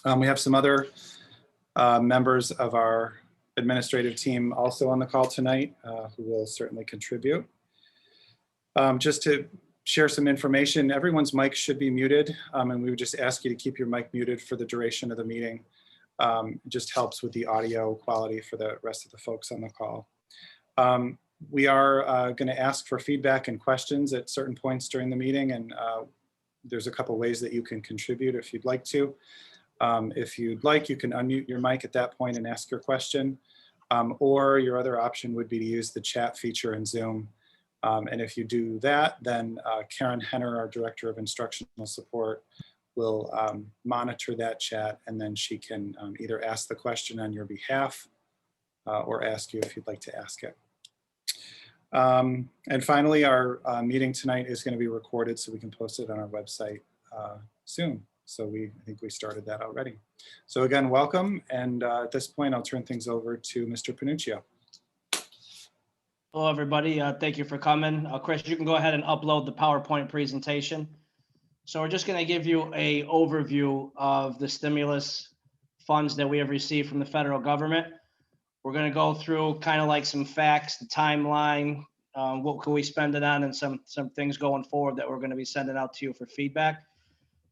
We have some other members of our administrative team also on the call tonight who will certainly contribute. Just to share some information, everyone's mic should be muted, and we would just ask you to keep your mic muted for the duration of the meeting. It just helps with the audio quality for the rest of the folks on the call. We are going to ask for feedback and questions at certain points during the meeting, and there's a couple ways that you can contribute if you'd like to. If you'd like, you can unmute your mic at that point and ask your question, or your other option would be to use the chat feature in Zoom. And if you do that, then Karen Henner, our Director of Instructional Support, will monitor that chat, and then she can either ask the question on your behalf or ask you if you'd like to ask it. And finally, our meeting tonight is going to be recorded so we can post it on our website soon. So I think we started that already. So again, welcome. And at this point, I'll turn things over to Mr. Panuccio. Hello, everybody. Thank you for coming. Chris, you can go ahead and upload the PowerPoint presentation. So we're just going to give you an overview of the stimulus funds that we have received from the federal government. We're going to go through kind of like some facts, the timeline, what can we spend it on, and some things going forward that we're going to be sending out to you for feedback.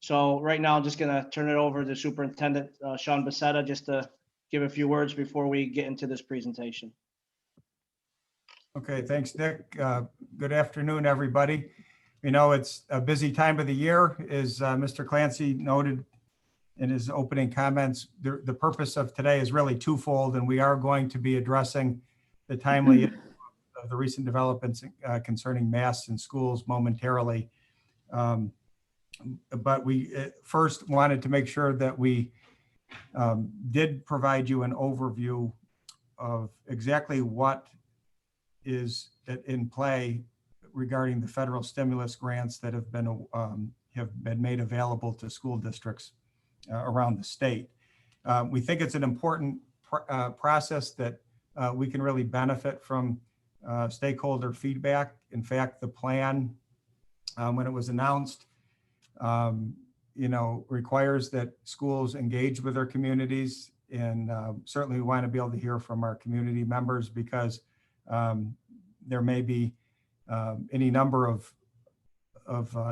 So right now, I'm just going to turn it over to Superintendent Sean Becerra just to give a few words before we get into this presentation. Okay, thanks, Dick. Good afternoon, everybody. You know, it's a busy time of the year, as Mr. Clancy noted in his opening comments. The purpose of today is really twofold, and we are going to be addressing the timely of the recent developments concerning masks in schools momentarily. But we first wanted to make sure that we did provide you an overview of exactly what is in play regarding the federal stimulus grants that have been made available to school districts around the state. We think it's an important process that we can really benefit from stakeholder feedback. In fact, the plan, when it was announced, requires that schools engage with their communities, and certainly we want to be able to hear from our community members, because there may be any number of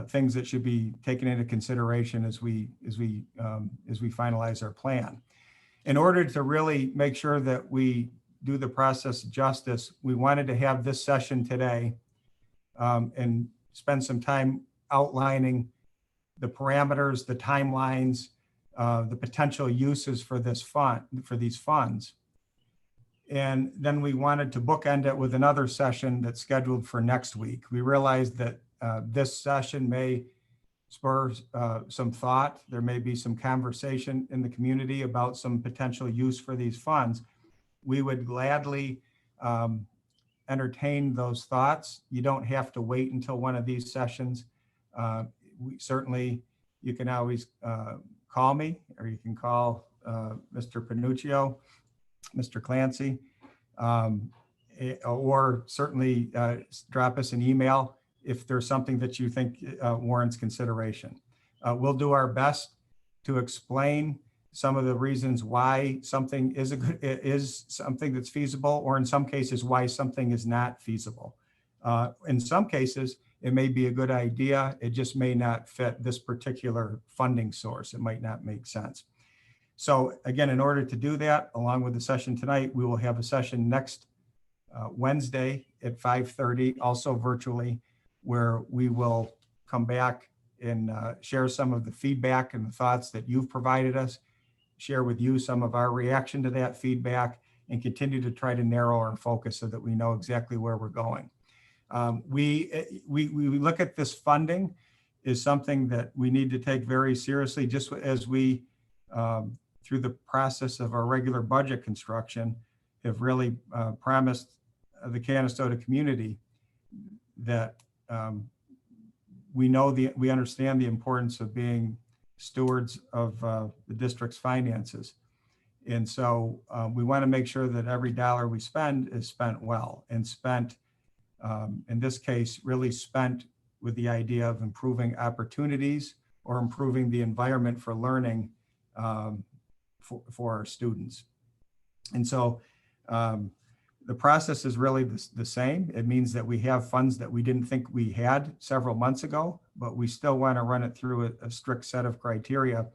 things that should be taken into consideration as we finalize our plan. In order to really make sure that we do the process justice, we wanted to have this session today and spend some time outlining the parameters, the timelines, the potential uses for these funds. And then we wanted to bookend it with another session that's scheduled for next week. We realized that this session may spur some thought. There may be some conversation in the community about some potential use for these funds. We would gladly entertain those thoughts. You don't have to wait until one of these sessions. You can always call me, or you can call Mr. Panuccio, Mr. Clancy, or certainly drop us an email if there's something that you think warrants consideration. We'll do our best to explain some of the reasons why something is something that's feasible, or in some cases why something is not feasible. In some cases, it may be a good idea. It just may not fit this particular funding source. It might not make sense. So again, in order to do that, along with the session tonight, we will have a session next Wednesday at 5:30, also virtually, where we will come back and share some of the feedback and the thoughts that you've provided us, share with you some of our reaction to that feedback, and continue to try to narrow our focus so that we know exactly where we're going. We look at this funding as something that we need to take very seriously, just as we, through the process of our regular budget construction, have really promised the Canastota community that we understand the importance of being stewards of the district's finances. And so we want to make sure that every dollar we spend is spent well, and spent, in this case, really spent with the idea of improving opportunities or improving the environment for learning for our students. And so the process is really the same. It means that we have funds that we didn't think we had several months ago, but we still want to run it through a strict set of criteria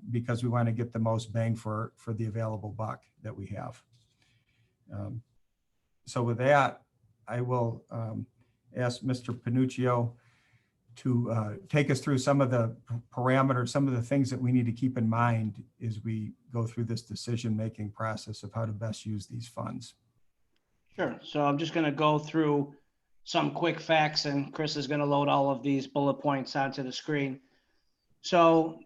because we want to get the most bang for the available buck that we have. So with that, I will ask Mr. Panuccio to take us through some of the parameters, some of the things that we need to keep in mind as we go through this decision-making process of how to best use these funds. Sure. So I'm just going to go through some quick facts, and Chris is going to load all of these bullet points onto the screen. So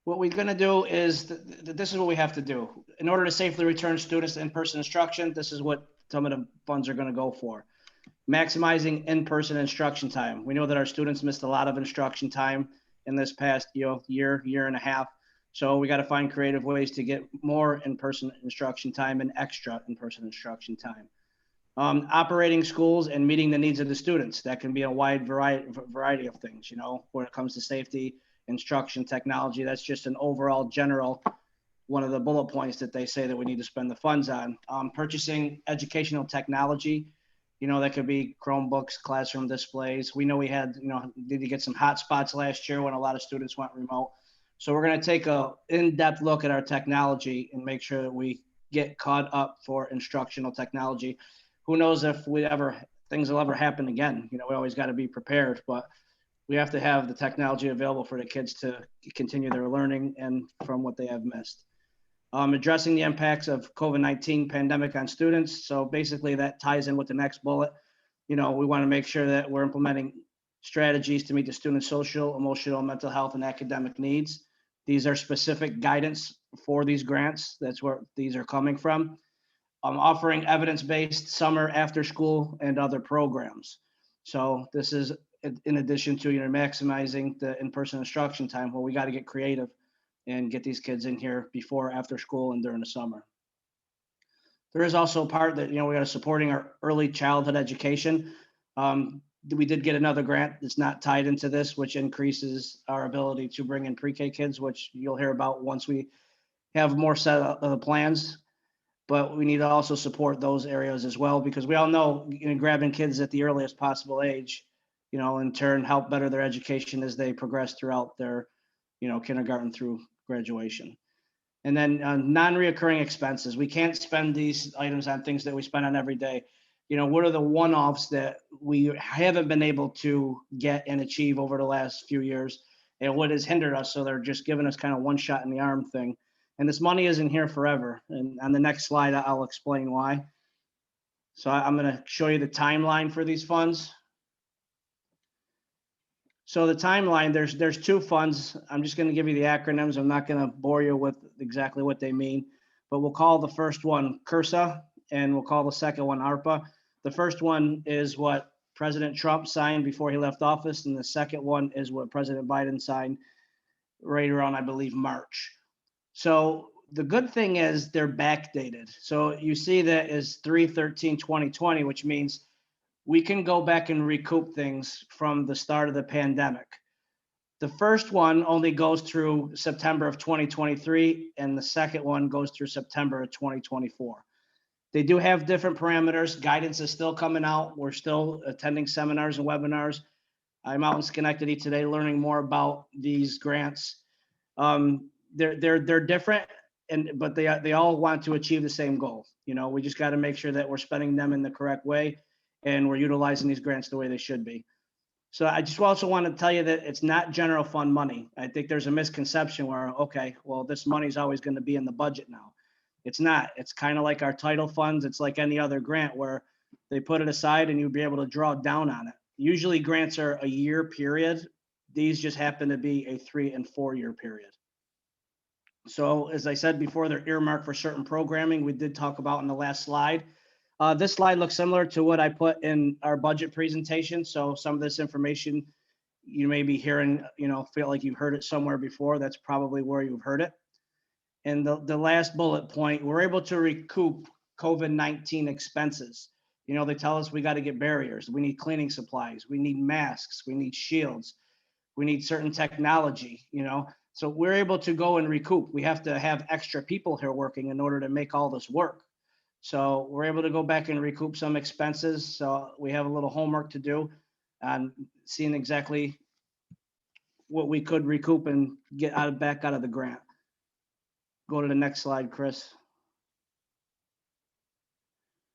what we're going to do is, this is what we have to do. In order to safely return students to in-person instruction, this is what some of the funds are going to go for. Maximizing in-person instruction time. We know that our students missed a lot of instruction time in this past year and a half. So we got to find creative ways to get more in-person instruction time and extra in-person instruction time. Operating schools and meeting the needs of the students. That can be a wide variety of things, when it comes to safety, instruction, technology. That's just an overall general one of the bullet points that they say that we need to spend the funds on. Purchasing educational technology. That could be Chromebooks, classroom displays. We know we had, need to get some hotspots last year when a lot of students went remote. So we're going to take a in-depth look at our technology and make sure that we get caught up for instructional technology. Who knows if things will ever happen again. We always got to be prepared, but we have to have the technology available for the kids to continue their learning and from what they have missed. Addressing the impacts of COVID-19 pandemic on students. So basically that ties in with the next bullet. We want to make sure that we're implementing strategies to meet the students' social, emotional, mental health, and academic needs. These are specific guidance for these grants. That's where these are coming from. Offering evidence-based summer, after school, and other programs. So this is in addition to maximizing the in-person instruction time. Well, we got to get creative and get these kids in here before, after school, and during the summer. There is also a part that, we are supporting our early childhood education. We did get another grant that's not tied into this, which increases our ability to bring in pre-K kids, which you'll hear about once we have more set of plans. But we need to also support those areas as well, because we all know grabbing kids at the earliest possible age, in turn help better their education as they progress throughout their, kindergarten through graduation. And then non-reoccurring expenses. We can't spend these items on things that we spend on every day. What are the one-offs that we haven't been able to get and achieve over the last few years, and what has hindered us? So they're just giving us kind of one shot in the arm thing. And this money isn't here forever. And on the next slide, I'll explain why. So I'm going to show you the timeline for these funds. So the timeline, there's two funds. I'm just going to give you the acronyms. I'm not going to bore you with exactly what they mean, but we'll call the first one CRSA, and we'll call the second one ARPA. The first one is what President Trump signed before he left office, and the second one is what President Biden signed right around, I believe, March. So the good thing is they're backdated. So you see that is 3/13/2020, which means we can go back and recoup things from the start of the pandemic. The first one only goes through September of 2023, and the second one goes through September of 2024. They do have different parameters. Guidance is still coming out. We're still attending seminars and webinars. I'm out in Schenectady today learning more about these grants. They're different, but they all want to achieve the same goal. We just got to make sure that we're spending them in the correct way, and we're utilizing these grants the way they should be. So I just also want to tell you that it's not general fund money. I think there's a misconception where, okay, well, this money is always going to be in the budget now. It's not. It's kind of like our title funds. It's like any other grant where they put it aside and you'll be able to draw down on it. Usually grants are a year period. These just happen to be a 3 and 4 year period. So as I said before, they're earmarked for certain programming we did talk about in the last slide. This slide looks similar to what I put in our budget presentation. So some of this information you may be hearing, feel like you've heard it somewhere before. That's probably where you've heard it. And the last bullet point, we're able to recoup COVID-19 expenses. They tell us we got to get barriers. We need cleaning supplies. We need masks. We need shields. We need certain technology. So we're able to go and recoup. We have to have extra people here working in order to make all this work. So we're able to go back and recoup some expenses. So we have a little homework to do on seeing exactly what we could recoup and get back out of the grant. Go to the next slide, Chris.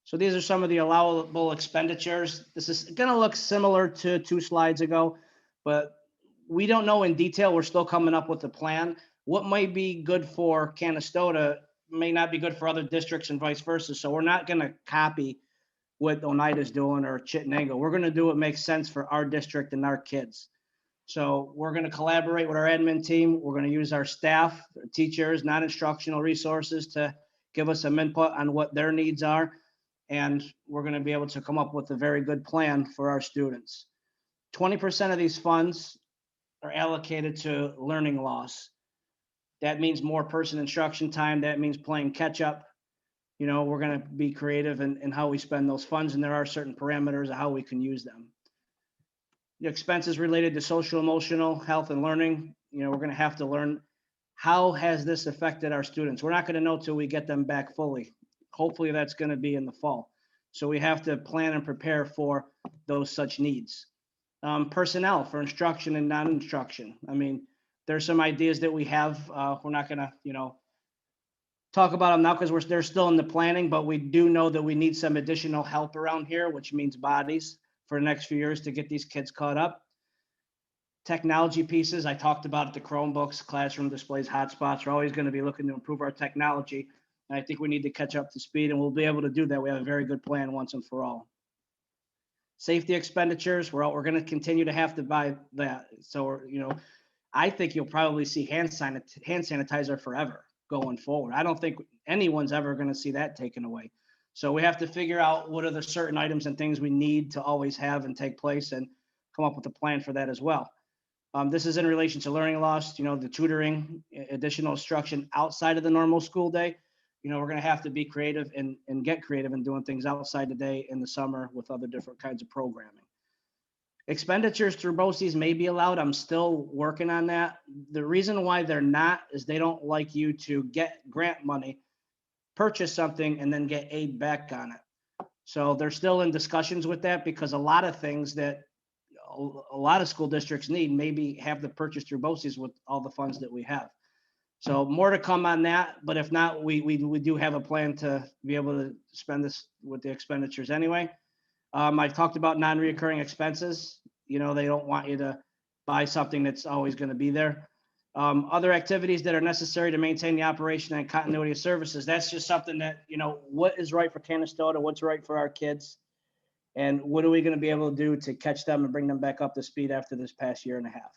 So these are some of the allowable expenditures. This is going to look similar to 2 slides ago, but we don't know in detail. We're still coming up with a plan. What might be good for Canastota may not be good for other districts and vice versa. So we're not going to copy what Oneida's doing or Chittenango. We're going to do what makes sense for our district and our kids. So we're going to collaborate with our admin team. We're going to use our staff, teachers, non-instructional resources to give us some input on what their needs are. And we're going to be able to come up with a very good plan for our students. 20% of these funds are allocated to learning loss. That means more person instruction time. That means playing catch up. You know, we're going to be creative in how we spend those funds, and there are certain parameters of how we can use them. The expenses related to social, emotional, health, and learning, you know, we're going to have to learn how has this affected our students. We're not going to know till we get them back fully. Hopefully that's going to be in the fall. So we have to plan and prepare for those such needs. Personnel for instruction and non-instruction. I mean, there's some ideas that we have. We're not going to, you know, talk about them now because they're still in the planning, but we do know that we need some additional help around here, which means bodies for the next few years to get these kids caught up. Technology pieces, I talked about the Chromebooks, classroom displays, hotspots. We're always going to be looking to improve our technology. And I think we need to catch up to speed, and we'll be able to do that. We have a very good plan once and for all. Safety expenditures, we're going to continue to have to buy that. So, you know, I think you'll probably see hand sanitizer forever going forward. I don't think anyone's ever going to see that taken away. So we have to figure out what are the certain items and things we need to always have and take place, and come up with a plan for that as well. This is in relation to learning loss, you know, the tutoring, additional instruction outside of the normal school day. You know, we're going to have to be creative and get creative in doing things outside the day in the summer with other different kinds of programming. Expenditures through BOCES may be allowed. I'm still working on that. The reason why they're not is they don't like you to get grant money, purchase something, and then get aid back on it. So they're still in discussions with that, because a lot of things that a lot of school districts need maybe have the purchase through BOCES with all the funds that we have. So more to come on that, but if not, we do have a plan to be able to spend this with the expenditures anyway. I've talked about non-reoccurring expenses. You know, they don't want you to buy something that's always going to be there. Other activities that are necessary to maintain the operation and continuity of services. That's just something that, you know, what is right for Canastota, what's right for our kids, and what are we going to be able to do to catch them and bring them back up to speed after this past year and a half.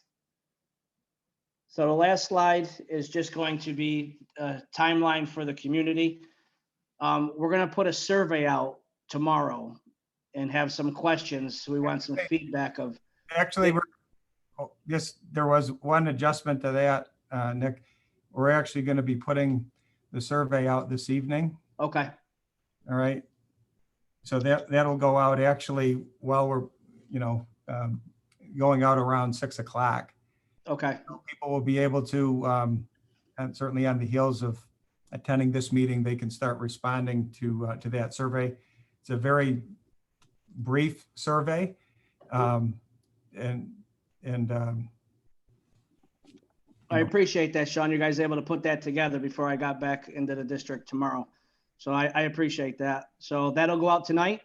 So the last slide is just going to be a timeline for the community. We're going to put a survey out tomorrow and have some questions. We want some feedback of. Actually, there was one adjustment to that, Nick. We're actually going to be putting the survey out this evening. Okay. All right. So that'll go out actually while we're, you know, going out around 6 o'clock. Okay. People will be able to, and certainly on the heels of attending this meeting, they can start responding to that survey. It's a very brief survey, I appreciate that, Sean. You guys able to put that together before I got back into the district tomorrow. So I appreciate that. So that'll go out tonight.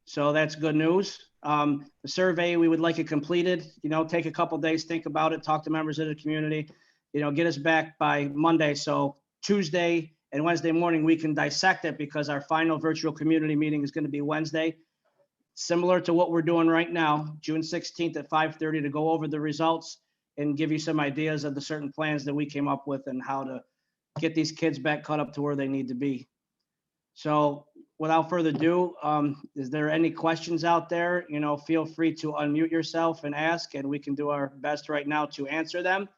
So that's good news. The survey, we would like it completed, you know, take a couple days, think about it, talk to members of the community, you know, get us back by Monday. So Tuesday and Wednesday morning, we can dissect it, because our final virtual community meeting is going to be Wednesday, similar to what we're doing right now, June 16th at 5:30, to go over the results and give you some ideas of the certain plans that we came up with and how to get these kids back caught up to where they need to be. So without further ado, is there any questions out there? You know, feel free to unmute yourself and ask, and we can do our best right now to answer them.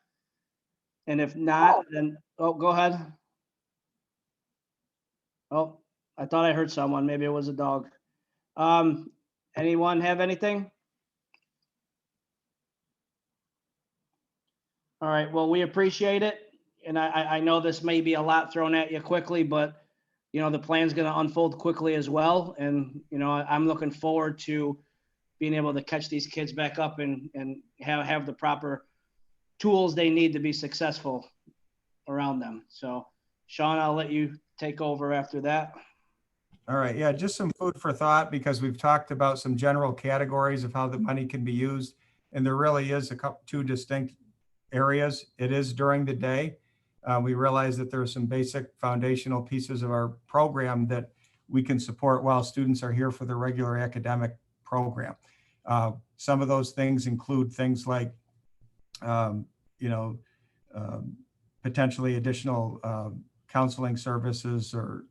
And if not, then, oh, go ahead. Oh, I thought I heard someone. Maybe it was a dog. Anyone have anything? All right, well, we appreciate it. And I know this may be a lot thrown at you quickly, but, you know, the plan's going to unfold quickly as well. And, you know, I'm looking forward to being able to catch these kids back up and have the proper tools they need to be successful around them. So, Sean, I'll let you take over after that. All right, yeah, just some food for thought, because we've talked about some general categories of how the money can be used. And there really is two distinct areas. It is during the day. We realize that there are some basic foundational pieces of our program that we can support while students are here for the regular academic program. Some of those things include things like, potentially additional counseling services or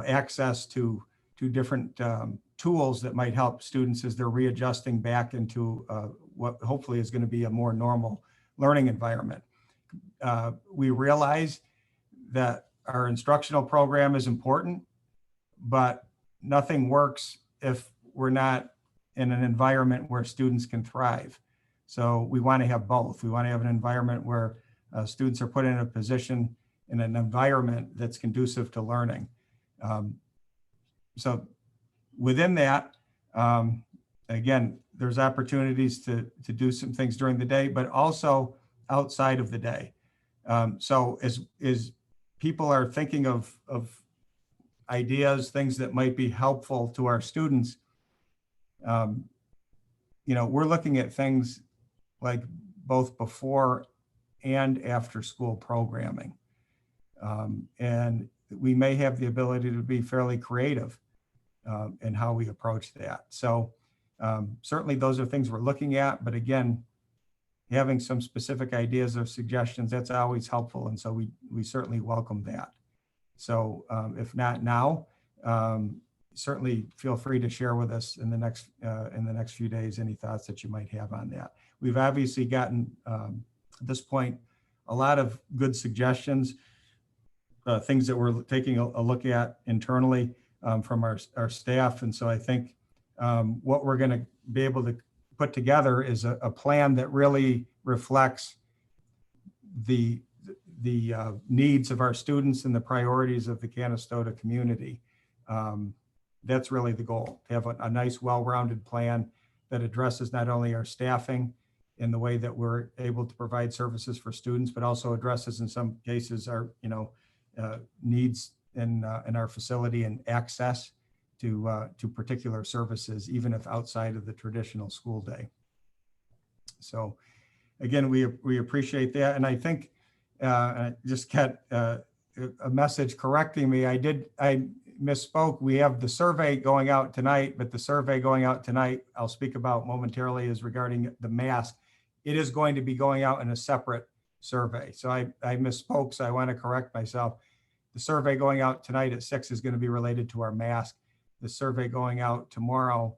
access to different tools that might help students as they're readjusting back into what hopefully is going to be a more normal learning environment. We realize that our instructional program is important, but nothing works if we're not in an environment where students can thrive. So we want to have both. We want to have an environment where students are put in a position in an environment that's conducive to learning. So within that, again, there's opportunities to do some things during the day, but also outside of the day. So as people are thinking of ideas, things that might be helpful to our students, we're looking at things like both before and after school programming. And we may have the ability to be fairly creative in how we approach that. So certainly those are things we're looking at, but again, having some specific ideas or suggestions, that's always helpful. And so we certainly welcome that. So if not now, certainly feel free to share with us in the next few days any thoughts that you might have on that. We've obviously gotten at this point a lot of good suggestions, things that we're taking a look at internally from our staff. And so I think what we're going to be able to put together is a plan that really reflects the needs of our students and the priorities of the Canastota community. That's really the goal, to have a nice, well-rounded plan that addresses not only our staffing in the way that we're able to provide services for students, but also addresses in some cases our needs in our facility and access to particular services, even if outside of the traditional school day. So again, we appreciate that. And I think I just got a message correcting me. I misspoke. We have the survey going out tonight, but the survey going out tonight, I'll speak about momentarily, is regarding the mask. It is going to be going out in a separate survey. So I misspoke, so I want to correct myself. The survey going out tonight at 6 is going to be related to our mask. The survey going out tomorrow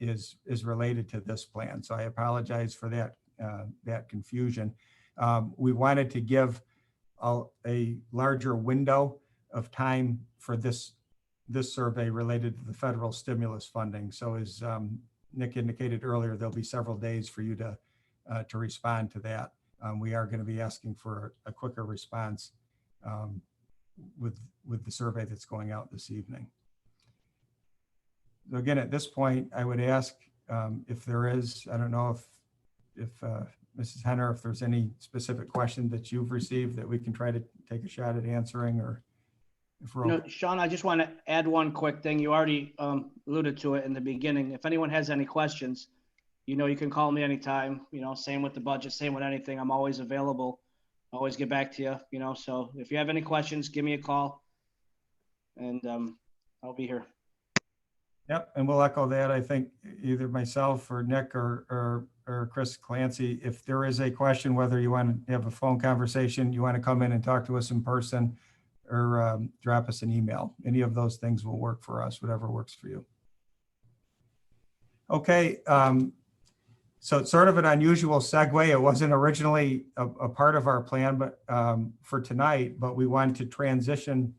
is related to this plan. So I apologize for that confusion. We wanted to give a larger window of time for this survey related to the federal stimulus funding. So as Nick indicated earlier, there'll be several days for you to respond to that. We are going to be asking for a quicker response with the survey that's going out this evening. So again, at this point, I would ask if there is, I don't know if Mrs. Henner, if there's any specific question that you've received that we can try to take a shot at answering, or if we're okay. Sean, I just want to add one quick thing. You already alluded to it in the beginning. If anyone has any questions, you can call me anytime. Same with the budget, same with anything. I'm always available. Always get back to you. So if you have any questions, give me a call, and I'll be here. Yep, and we'll echo that. I think either myself or Nick or Chris Clancy, if there is a question, whether you want to have a phone conversation, you want to come in and talk to us in person, or drop us an email. Any of those things will work for us, whatever works for you. Okay, so it's sort of an unusual segue. It wasn't originally a part of our plan, but for tonight, but we wanted to transition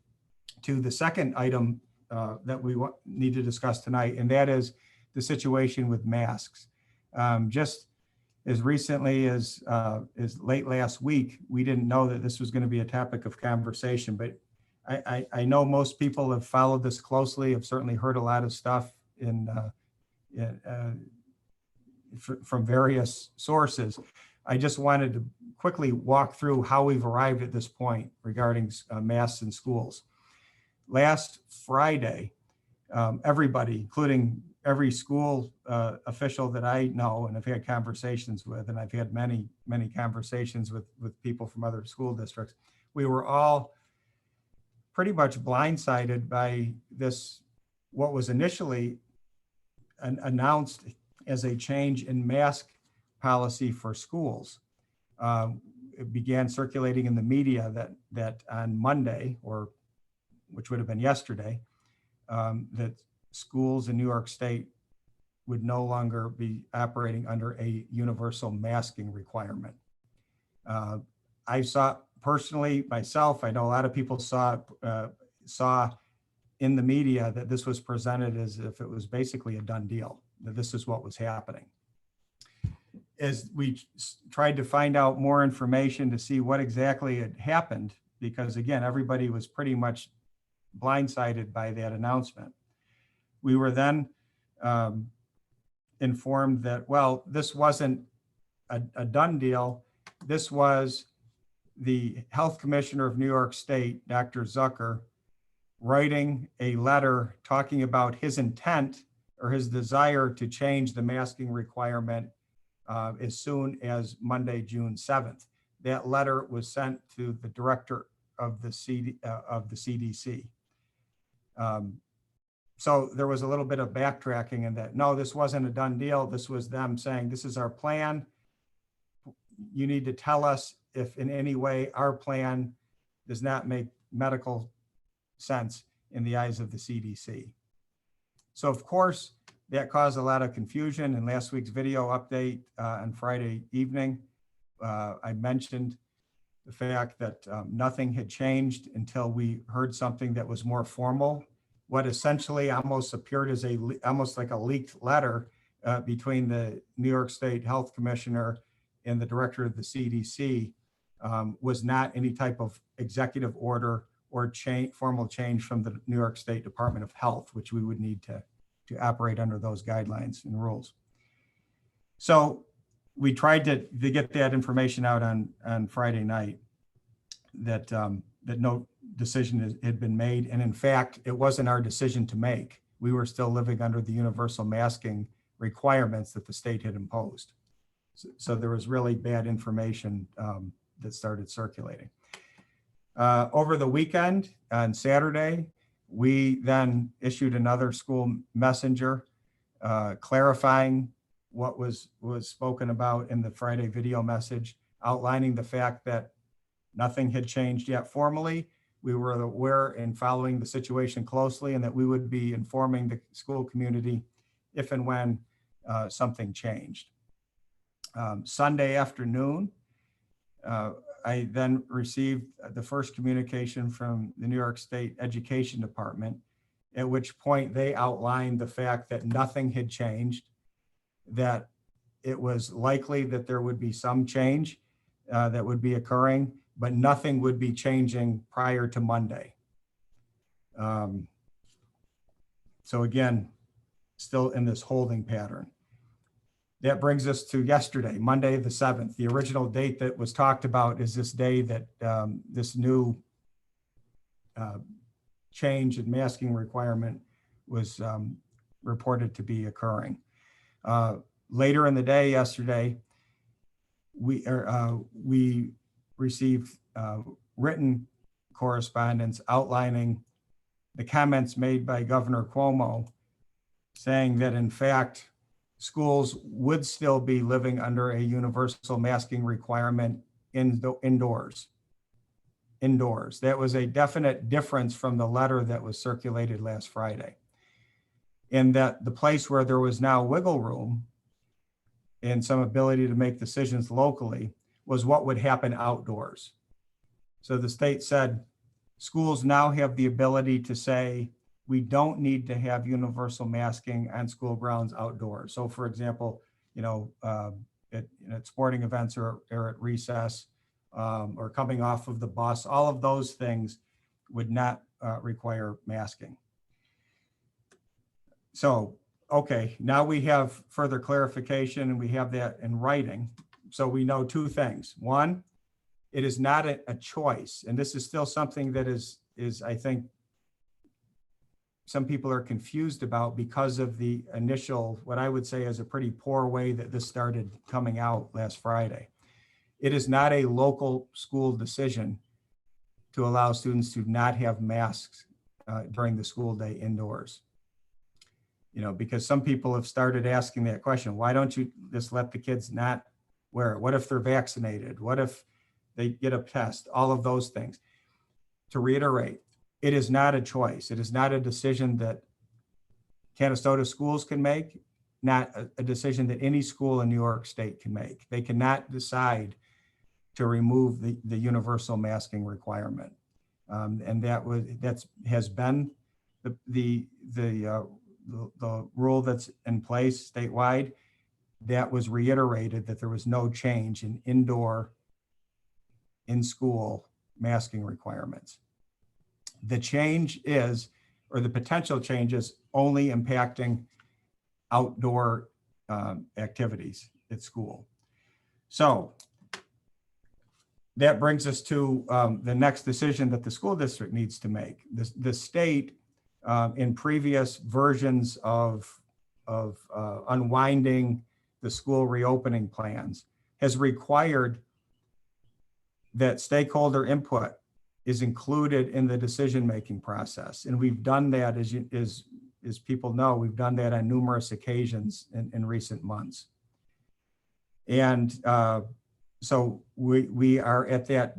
to the second item that we need to discuss tonight, and that is the situation with masks. Just as recently as late last week, we didn't know that this was going to be a topic of conversation, but I know most people have followed this closely, have certainly heard a lot of stuff from various sources. I just wanted to quickly walk through how we've arrived at this point regarding masks in schools. Last Friday, everybody, including every school official that I know and have had conversations with, and I've had many conversations with people from other school districts, we were all pretty much blindsided by this, what was initially announced as a change in mask policy for schools. It began circulating in the media that on Monday, or which would have been yesterday, that schools in New York State would no longer be operating under a universal masking requirement. I saw personally myself, I know a lot of people saw in the media that this was presented as if it was basically a done deal, that this is what was happening. As we tried to find out more information to see what exactly had happened, because again, everybody was pretty much blindsided by that announcement. We were then informed that, well, this wasn't a done deal. This was the health commissioner of New York State, Dr. Zucker, writing a letter talking about his intent or his desire to change the masking requirement as soon as Monday, June 7th. That letter was sent to the director of the CDC. So there was a little bit of backtracking in that, no, this wasn't a done deal. This was them saying, this is our plan. You need to tell us if in any way our plan does not make medical sense in the eyes of the CDC. So of course, that caused a lot of confusion. In last week's video update on Friday evening, I mentioned the fact that nothing had changed until we heard something that was more formal. What essentially almost appeared as almost like a leaked letter between the New York State Health Commissioner and the director of the CDC was not any type of executive order or formal change from the New York State Department of Health, which we would need to operate under those guidelines and rules. So we tried to get that information out on Friday night, that no decision had been made. And in fact, it wasn't our decision to make. We were still living under the universal masking requirements that the state had imposed. So there was really bad information that started circulating. Over the weekend, on Saturday, we then issued another school messenger clarifying what was spoken about in the Friday video message, outlining the fact that nothing had changed yet formally. We were aware and following the situation closely, and that we would be informing the school community if and when something changed. Sunday afternoon, I then received the first communication from the New York State Education Department, at which point they outlined the fact that nothing had changed, that it was likely that there would be some change that would be occurring, but nothing would be changing prior to Monday. So again, still in this holding pattern. That brings us to yesterday, Monday the 7th. The original date that was talked about is this day that this new change in masking requirement was reported to be occurring. Later in the day yesterday, we received written correspondence outlining the comments made by Governor Cuomo, saying that in fact, schools would still be living under a universal masking requirement indoors. That was a definite difference from the letter that was circulated last Friday. And that the place where there was now wiggle room and some ability to make decisions locally was what would happen outdoors. So the state said, schools now have the ability to say, we don't need to have universal masking on school grounds outdoors. So for example, at sporting events or at recess, or coming off of the bus. All of those things would not require masking. So, okay, now we have further clarification and we have that in writing. So we know two things. One, it is not a choice. And this is still something that is I think, some people are confused about because of the initial, what I would say is a pretty poor way that this started coming out last Friday. It is not a local school decision to allow students to not have masks during the school day indoors. Because some people have started asking that question, why don't you just let the kids not wear it? What if they're vaccinated? What if they get a test? All of those things. To reiterate, it is not a choice. It is not a decision that Canastota schools can make, not a decision that any school in New York State can make. They cannot decide to remove the universal masking requirement. And that has been the rule that's in place statewide. That was reiterated that there was no change in in-school masking requirements. The change is, or the potential change is, only impacting outdoor activities at school. So that brings us to the next decision that the school district needs to make. The state, in previous versions of unwinding the school reopening plans, has required that stakeholder input is included in the decision-making process. And we've done that, as people know, we've done that on numerous occasions in recent months. And so we are at that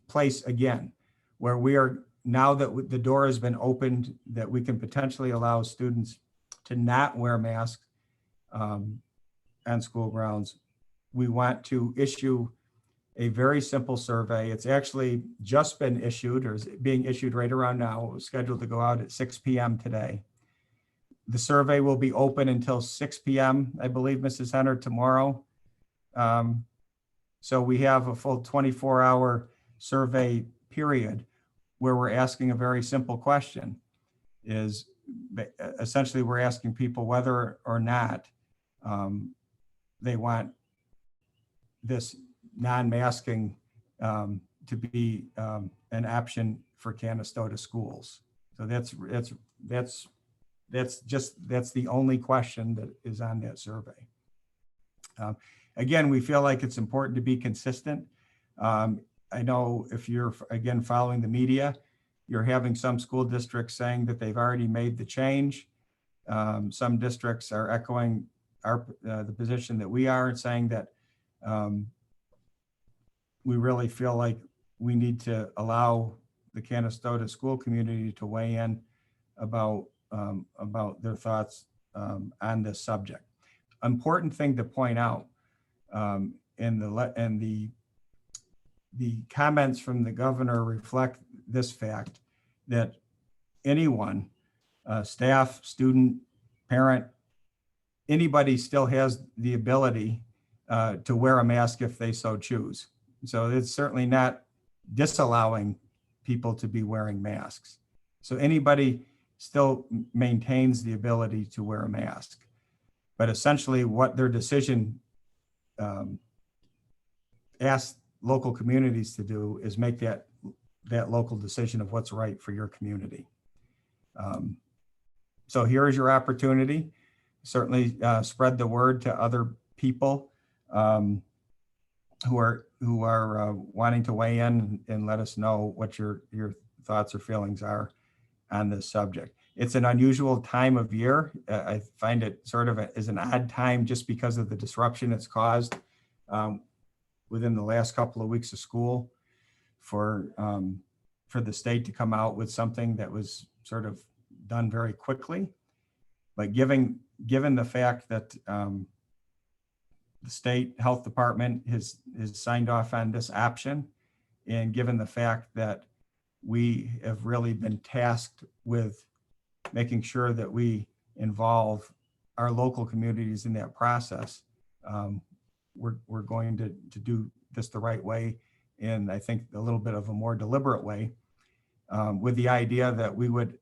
place again, where we are, now that the door has been opened, that we can potentially allow students to not wear masks on school grounds. We want to issue a very simple survey. It's actually just been issued, or is being issued right around now. It was scheduled to go out at 6 p.m. today. The survey will be open until 6 p.m., I believe, Mrs. Henner, tomorrow. So we have a full 24-hour survey period where we're asking a very simple question. Is essentially we're asking people whether or not they want this non-masking to be an option for Canastota schools. So that's the only question that is on that survey. Again, we feel like it's important to be consistent. I know if you're, again, following the media, you're having some school districts saying that they've already made the change. Some districts are echoing the position that we are, and saying that we really feel like we need to allow the Canastota school community to weigh in about their thoughts on this subject. Important thing to point out, and the comments from the governor reflect this fact, that anyone, staff, student, parent, anybody still has the ability to wear a mask if they so choose. So it's certainly not disallowing people to be wearing masks. So anybody still maintains the ability to wear a mask. But essentially what their decision asks local communities to do is make that local decision of what's right for your community. So here is your opportunity. Certainly spread the word to other people who are wanting to weigh in and let us know what your thoughts or feelings are on this subject. It's an unusual time of year. I find it sort of is an odd time just because of the disruption it's caused within the last couple of weeks of school for the state to come out with something that was sort of done very quickly. But given the fact that the state health department has signed off on this option, and given the fact that we have really been tasked with making sure that we involve our local communities in that process, we're going to do this the right way, and I think a little bit of a more deliberate way, with the idea that we would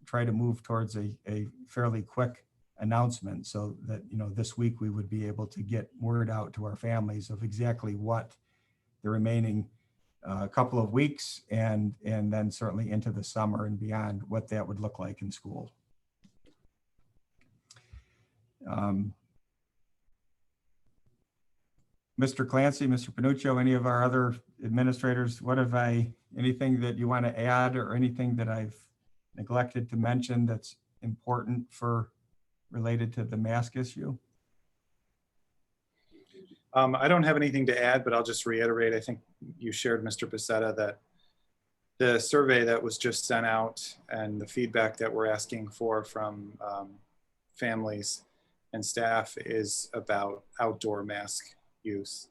try to move towards a fairly quick announcement, so that, you know, this week we would be able to get word out to our families of exactly what the remaining couple of weeks and then certainly into the summer and beyond, what that would look like in school. Mr. Clancy, Mr. Panuccio, any of our other administrators, anything that you want to add, or anything that I've neglected to mention that's important related to the mask issue? I don't have anything to add, but I'll just reiterate, I think you shared, Mr. Pacetta, that the survey that was just sent out and the feedback that we're asking for from families and staff is about outdoor mask use.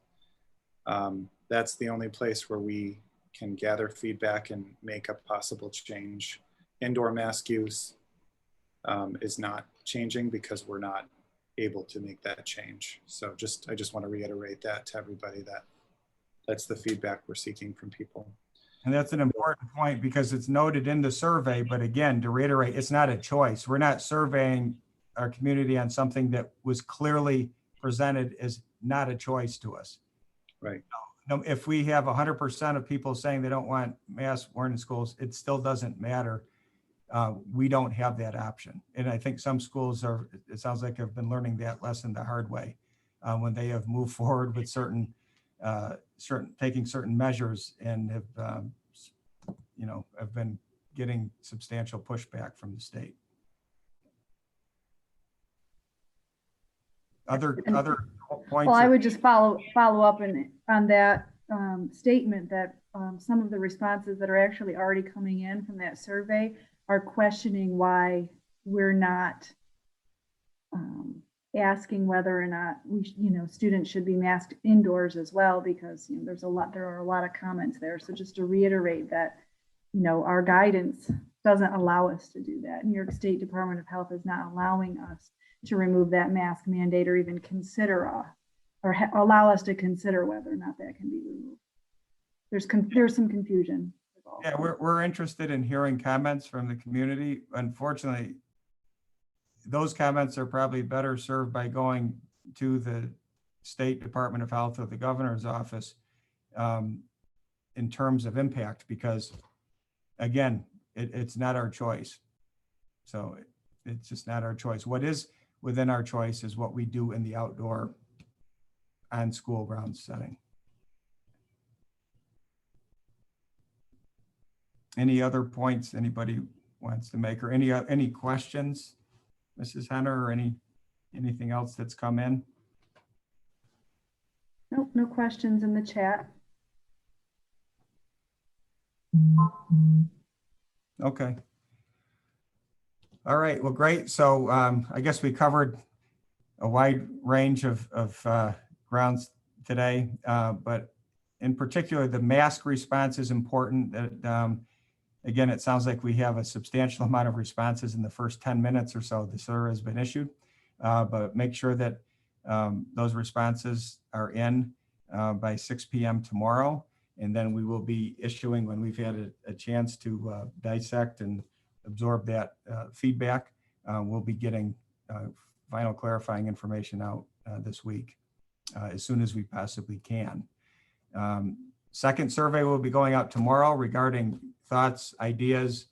That's the only place where we can gather feedback and make a possible change. Indoor mask use is not changing because we're not able to make that change. So I just want to reiterate that to everybody, that's the feedback we're seeking from people. And that's an important point, because it's noted in the survey, but again, to reiterate, it's not a choice. We're not surveying our community on something that was clearly presented as not a choice to us. Right. No, if we have 100% of people saying they don't want masks worn in schools, it still doesn't matter. We don't have that option. And I think some schools it sounds like have been learning that lesson the hard way, when they have moved forward with taking certain measures and have, have been getting substantial pushback from the state. Other points? Well, I would just follow up on that statement that some of the responses that are actually already coming in from that survey are questioning why we're not asking whether or not students should be masked indoors as well, because there are a lot of comments there. So just to reiterate that, our guidance doesn't allow us to do that. New York State Department of Health is not allowing us to remove that mask mandate, or even allow us to consider whether or not that can be removed. There's some confusion. Yeah, we're interested in hearing comments from the community. Unfortunately, those comments are probably better served by going to the State Department of Health or the governor's office in terms of impact, because again, it's not our choice. So it's just not our choice. What is within our choice is what we do in the outdoor on school grounds setting. Any other points anybody wants to make, or any questions, Mrs. Henner, or anything else that's come in? Nope, no questions in the chat. Okay. All right, well, great. So I guess we covered a wide range of grounds today, but in particular, the mask response is important. That again, it sounds like we have a substantial amount of responses in the first 10 minutes or so the survey has been issued, but make sure that those responses are in by 6 p.m. tomorrow. And then we will be issuing, when we've had a chance to dissect and absorb that feedback, we'll be getting final clarifying information out this week as soon as we possibly can. Second survey will be going out tomorrow regarding thoughts, ideas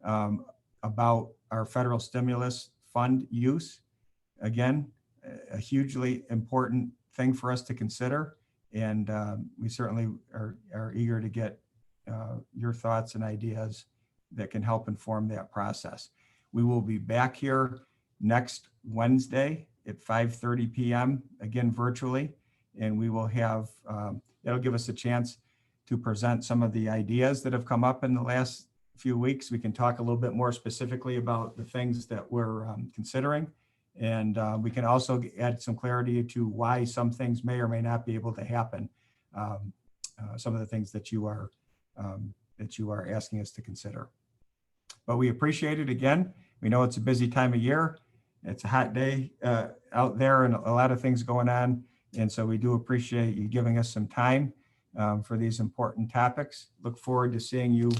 about our federal stimulus fund use. Again, a hugely important thing for us to consider. And we certainly are eager to get your thoughts and ideas that can help inform that process. We will be back here next Wednesday at 5:30 p.m., again, virtually. And we will have, that'll give us a chance to present some of the ideas that have come up in the last few weeks. We can talk a little bit more specifically about the things that we're considering. And we can also add some clarity to why some things may or may not be able to happen. Some of the things that you are asking us to consider. But we appreciate it again. We know it's a busy time of year. It's a hot day out there and a lot of things going on. And so we do appreciate you giving us some time for these important topics. Look forward to seeing you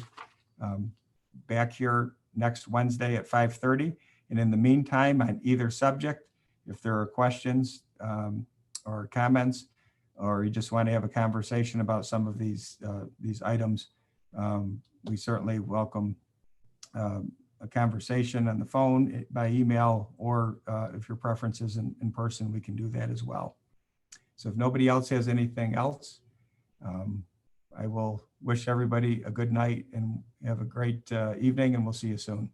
back here next Wednesday at 5:30. And in the meantime, on either subject, if there are questions or comments, or you just want to have a conversation about some of these items, we certainly welcome a conversation on the phone, by email, or if your preference is in person, we can do that as well. So if nobody else has anything else, I will wish everybody a good night and have a great evening, and we'll see you soon.